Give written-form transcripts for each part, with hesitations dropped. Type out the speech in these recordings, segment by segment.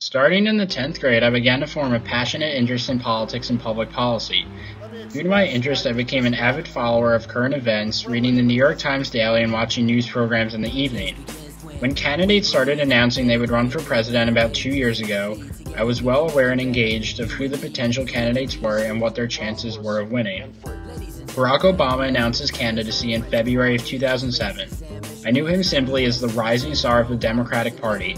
Starting in the 10th grade, I began to form a passionate interest in politics and public policy. Due to my interest, I became an avid follower of current events, reading the New York Times daily and watching news programs in the evening. When candidates started announcing they would run for president about 2 years ago, I was well aware and engaged of who the potential candidates were and what their chances were of winning. Barack Obama announced his candidacy in February of 2007. I knew him simply as the rising star of the Democratic Party.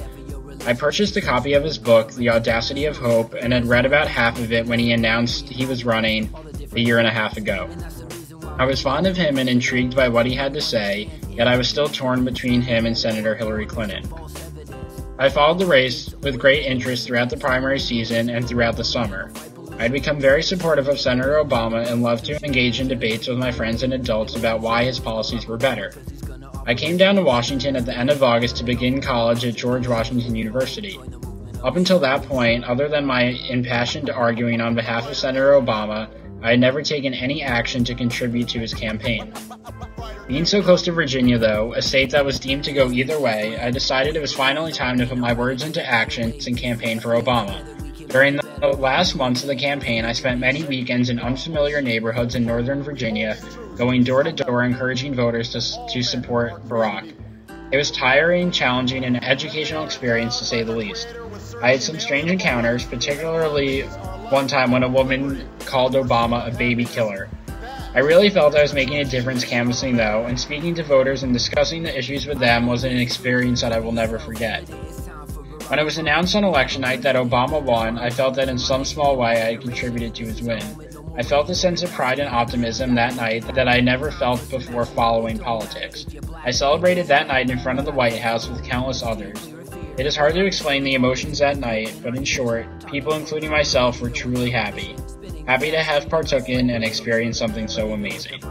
I purchased a copy of his book, The Audacity of Hope, and had read about half of it when he announced he was running a year and a half ago. I was fond of him and intrigued by what he had to say, yet I was still torn between him and Senator Hillary Clinton. I followed the race with great interest throughout the primary season and throughout the summer. I had become very supportive of Senator Obama and loved to engage in debates with my friends and adults about why his policies were better. I came down to Washington at the end of August to begin college at George Washington University. Up until that point, other than my impassioned arguing on behalf of Senator Obama, I had never taken any action to contribute to his campaign. Being so close to Virginia, though, a state that was deemed to go either way, I decided it was finally time to put my words into action and campaign for Obama. During the last months of the campaign, I spent many weekends in unfamiliar neighborhoods in Northern Virginia, going door to door encouraging voters to support Barack. It was tiring, challenging, and an educational experience to say the least. I had some strange encounters, particularly one time when a woman called Obama a baby killer. I really felt I was making a difference canvassing though, and speaking to voters and discussing the issues with them was an experience that I will never forget. When it was announced on election night that Obama won, I felt that in some small way I had contributed to his win. I felt a sense of pride and optimism that night that I never felt before following politics. I celebrated that night in front of the White House with countless others. It is hard to explain the emotions that night, but in short, people including myself were truly happy. Happy to have partook in and experienced something so amazing.